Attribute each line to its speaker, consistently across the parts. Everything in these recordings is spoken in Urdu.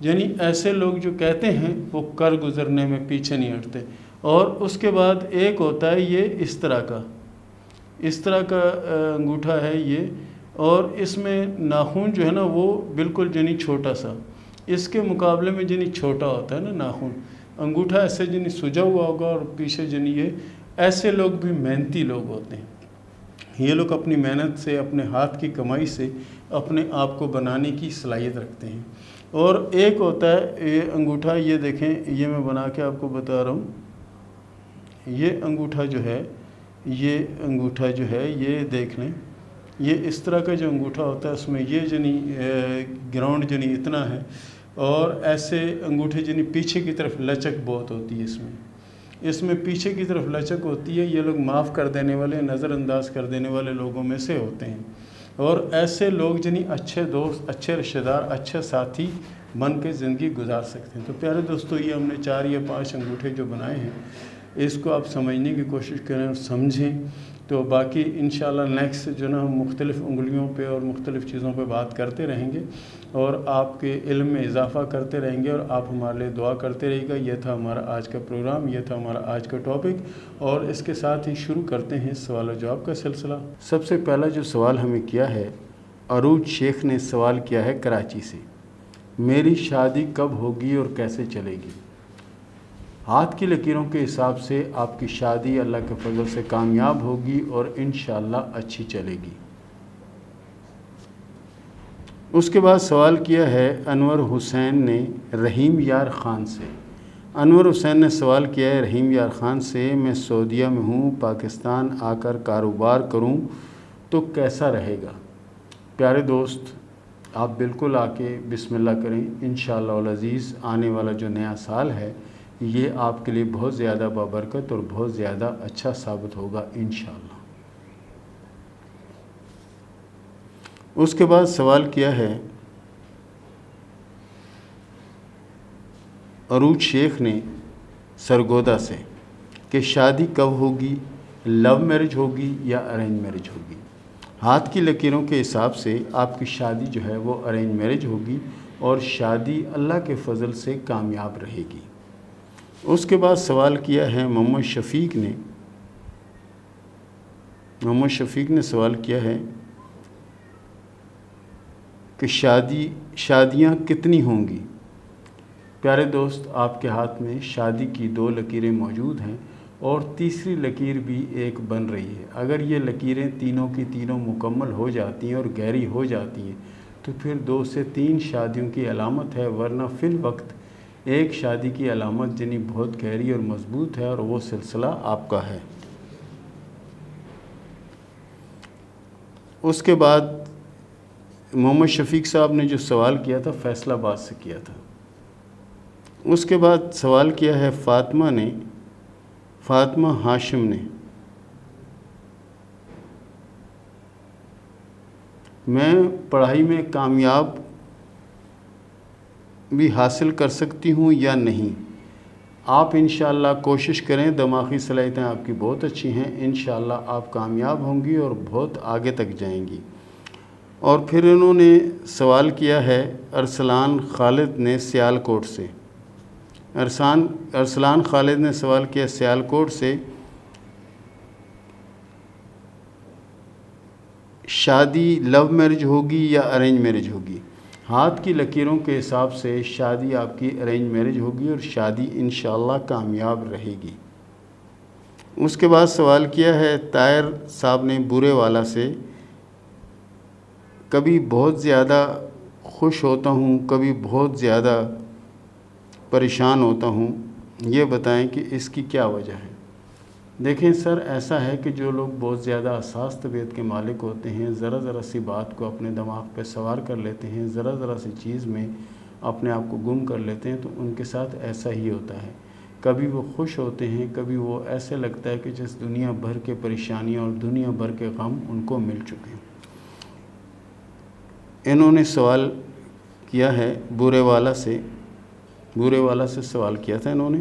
Speaker 1: یعنی ایسے لوگ جو کہتے ہیں وہ کر گزرنے میں پیچھے نہیں ہٹتے۔ اور اس کے بعد ایک ہوتا ہے یہ اس طرح کا انگوٹھا ہے یہ، اور اس میں ناخن جو ہے نا وہ بالکل یعنی چھوٹا سا، اس کے مقابلے میں یعنی چھوٹا ہوتا ہے نا ناخن، انگوٹھا ایسے یعنی سجا ہوا ہوگا اور پیچھے یعنی یہ، ایسے لوگ بھی محنتی لوگ ہوتے ہیں۔ یہ لوگ اپنی محنت سے، اپنے ہاتھ کی کمائی سے اپنے آپ کو بنانے کی صلاحیت رکھتے ہیں۔ اور ایک ہوتا ہے یہ انگوٹھا، یہ دیکھیں، یہ میں بنا کے آپ کو بتا رہا ہوں، یہ انگوٹھا جو ہے، یہ دیکھ لیں، یہ اس طرح کا جو انگوٹھا ہوتا ہے اس میں یہ یعنی گراؤنڈ یعنی اتنا ہے، اور ایسے انگوٹھے یعنی پیچھے کی طرف لچک بہت ہوتی ہے اس میں پیچھے کی طرف لچک ہوتی ہے۔ یہ لوگ معاف کر دینے والے، نظر انداز کر دینے والے لوگوں میں سے ہوتے ہیں، اور ایسے لوگ یعنی اچھے دوست، اچھے رشتہ دار، اچھے ساتھی بن کے زندگی گزار سکتے ہیں۔ تو پیارے دوستو، یہ ہم نے 4 یا 5 انگوٹھے جو بنائے ہیں، اس کو آپ سمجھنے کی کوشش کریں اور سمجھیں، تو باقی انشاءاللہ نیکسٹ جو نا ہم مختلف انگلیوں پہ اور مختلف چیزوں پہ بات کرتے رہیں گے، اور آپ کے علم میں اضافہ کرتے رہیں گے، اور آپ ہمارے لیے دعا کرتے رہیے گا۔ یہ تھا ہمارا آج کا پروگرام، یہ تھا ہمارا آج کا ٹاپک، اور اس کے ساتھ ہی شروع کرتے ہیں سوال و جواب کا سلسلہ۔ سب سے پہلا جو سوال ہمیں کیا ہے، عروج شیخ نے سوال کیا ہے کراچی سے، میری شادی کب ہوگی اور کیسے چلے گی؟ ہاتھ کی لکیروں کے حساب سے آپ کی شادی اللہ کے فضل سے کامیاب ہوگی اور انشاءاللہ اچھی چلے گی۔ اس کے بعد سوال کیا ہے انور حسین نے رحیم یار خان سے۔ انور حسین نے سوال کیا ہے رحیم یار خان سے، میں سعودیہ میں ہوں، پاکستان آ کر کاروبار کروں تو کیسا رہے گا؟ پیارے دوست، آپ بالکل آ کے بسم اللہ کریں، انشاءاللہ العزیز آنے والا جو نیا سال ہے یہ آپ کے لیے بہت زیادہ بابرکت اور بہت زیادہ اچھا ثابت ہوگا انشاءاللہ۔ اس کے بعد سوال کیا ہے عروج شیخ نے سرگودا سے کہ شادی کب ہوگی، لو میرج ہوگی یا ارینج میرج ہوگی؟ ہاتھ کی لکیروں کے حساب سے آپ کی شادی جو ہے وہ ارینج میرج ہوگی، اور شادی اللہ کے فضل سے کامیاب رہے گی۔ اس کے بعد سوال کیا ہے محمد شفیق نے سوال کیا ہے کہ شادیاں کتنی ہوں گی؟ پیارے دوست، آپ کے ہاتھ میں شادی کی 2 لکیریں موجود ہیں، اور تیسری لکیر بھی ایک بن رہی ہے۔ اگر یہ لکیریں تینوں کی تینوں مکمل ہو جاتی ہیں اور گہری ہو جاتی ہیں تو پھر 2 سے 3 شادیوں کی علامت ہے، ورنہ فی الوقت ایک شادی کی علامت جنی بہت گہری اور مضبوط ہے، اور وہ سلسلہ آپ کا ہے۔ اس کے بعد محمد شفیق صاحب نے جو سوال کیا تھا فیصل آباد سے کیا تھا۔ اس کے بعد سوال کیا ہے فاطمہ ہاشم نے، میں پڑھائی میں کامیاب بھی حاصل کر سکتی ہوں یا نہیں؟ آپ انشاءاللہ کوشش کریں، دماغی صلاحیتیں آپ کی بہت اچھی ہیں، انشاءاللہ آپ کامیاب ہوں گی اور بہت آگے تک جائیں گی۔ اور پھر انہوں نے سوال کیا ہے ارسلان خالد نے سیالکوٹ سے۔ ارسلان خالد نے سوال کیا سیالکوٹ سے، شادی لو میرج ہوگی یا ارینج میرج ہوگی؟ ہاتھ کی لکیروں کے حساب سے شادی آپ کی ارینج میرج ہوگی، اور شادی انشاءاللہ کامیاب رہے گی۔ اس کے بعد سوال کیا ہے طاہر صاحب نے بورے والا سے، کبھی بہت زیادہ خوش ہوتا ہوں، کبھی بہت زیادہ پریشان ہوتا ہوں، یہ بتائیں کہ اس کی کیا وجہ ہے؟ دیکھیں سر، ایسا ہے کہ جو لوگ بہت زیادہ حساس طبیعت کے مالک ہوتے ہیں، ذرا سی بات کو اپنے دماغ پہ سوار کر لیتے ہیں، ذرا سی چیز میں اپنے آپ کو گم کر لیتے ہیں، تو ان کے ساتھ ایسا ہی ہوتا ہے۔ کبھی وہ خوش ہوتے ہیں، کبھی وہ ایسے لگتا ہے کہ جس دنیا بھر کے پریشانیاں اور دنیا بھر کے غم ان کو مل چکے ہیں۔ انہوں نے سوال کیا ہے بورے والا سے سوال کیا تھا انہوں نے،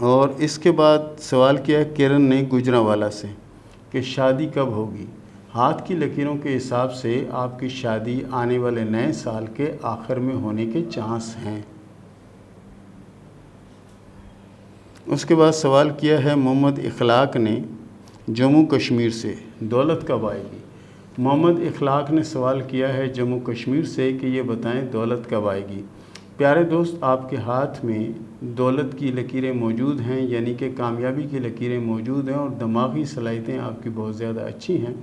Speaker 1: اور اس کے بعد سوال کیا ہے کرن نے گجرانوالہ سے کہ شادی کب ہوگی؟ ہاتھ کی لکیروں کے حساب سے آپ کی شادی آنے والے نئے سال کے آخر میں ہونے کے چانس ہیں۔ اس کے بعد سوال کیا ہے محمد اخلاق نے جموں کشمیر سے، دولت کب آئے گی؟ محمد اخلاق نے سوال کیا ہے جموں کشمیر سے کہ یہ بتائیں دولت کب آئے گی۔ پیارے دوست، آپ کے ہاتھ میں دولت کی لکیریں موجود ہیں، یعنی کہ کامیابی کی لکیریں موجود ہیں، اور دماغی صلاحیتیں آپ کی بہت زیادہ اچھی ہیں۔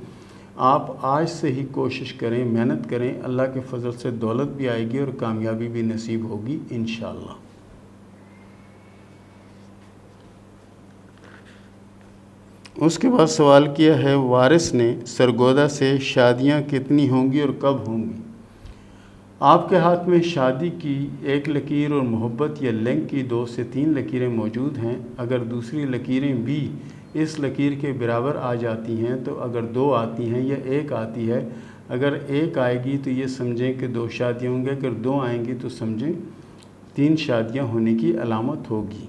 Speaker 1: آپ آج سے ہی کوشش کریں، محنت کریں، اللہ کے فضل سے دولت بھی آئے گی اور کامیابی بھی نصیب ہوگی انشاءاللہ۔ اس کے بعد سوال کیا ہے وارث نے سرگودا سے، شادیاں کتنی ہوں گی اور کب ہوں گی؟ آپ کے ہاتھ میں شادی کی ایک لکیر اور محبت یا لنک کی 2 سے 3 لکیریں موجود ہیں۔ اگر دوسری لکیریں بھی اس لکیر کے برابر آ جاتی ہیں تو اگر 2 آتی ہیں یا 1 آتی ہے، اگر 1 آئے گی تو یہ سمجھیں کہ 2 شادیاں ہوں گی، اگر 2 آئیں گی تو سمجھیں 3 شادیاں ہونے کی علامت ہوگی۔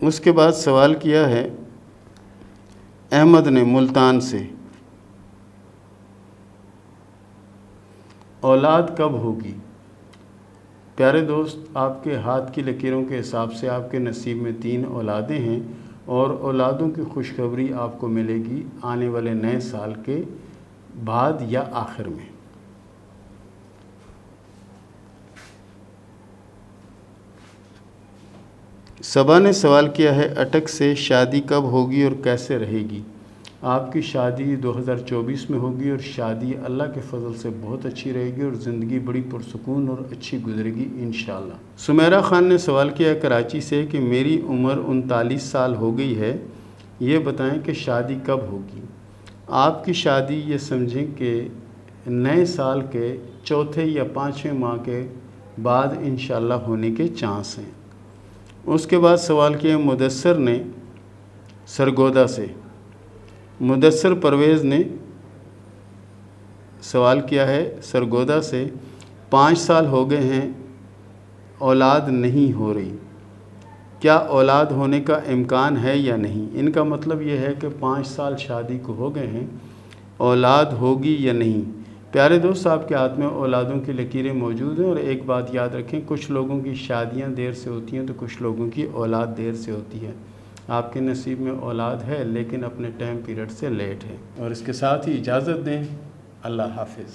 Speaker 1: اس کے بعد سوال کیا ہے احمد نے ملتان سے، اولاد کب ہوگی؟ پیارے دوست، آپ کے ہاتھ کی لکیروں کے حساب سے آپ کے نصیب میں 3 اولادیں ہیں، اور اولادوں کی خوشخبری آپ کو ملے گی آنے والے نئے سال کے بعد یا آخر میں۔ صبا نے سوال کیا ہے اٹک سے، شادی کب ہوگی اور کیسے رہے گی؟ آپ کی شادی 2024 میں ہوگی، اور شادی اللہ کے فضل سے بہت اچھی رہے گی اور زندگی بڑی پرسکون اور اچھی گزرے گی انشاءاللہ۔ سمیرہ خان نے سوال کیا کراچی سے کہ میری عمر 39 سال ہو گئی ہے، یہ بتائیں کہ شادی کب ہوگی؟ آپ کی شادی یہ سمجھیں کہ نئے سال کے 4تھے یا 5ویں ماہ کے بعد انشاءاللہ ہونے کے چانس ہیں۔ اس کے بعد سوال کیا مدثر نے سرگودا سے، مدثر پرویز نے سوال کیا ہے سرگودا سے، 5 سال ہو گئے ہیں اولاد نہیں ہو رہی، کیا اولاد ہونے کا امکان ہے یا نہیں؟ ان کا مطلب یہ ہے کہ 5 سال شادی کو ہو گئے ہیں، اولاد ہوگی یا نہیں؟ پیارے دوست، آپ کے ہاتھ میں اولادوں کی لکیریں موجود ہیں، اور ایک بات یاد رکھیں، کچھ لوگوں کی شادیاں دیر سے ہوتی ہیں تو کچھ لوگوں کی اولاد دیر سے ہوتی ہے۔ آپ کے نصیب میں اولاد ہے لیکن اپنے ٹائم پیریڈ سے لیٹ ہے۔ اور اس کے ساتھ ہی اجازت دیں، اللہ حافظ۔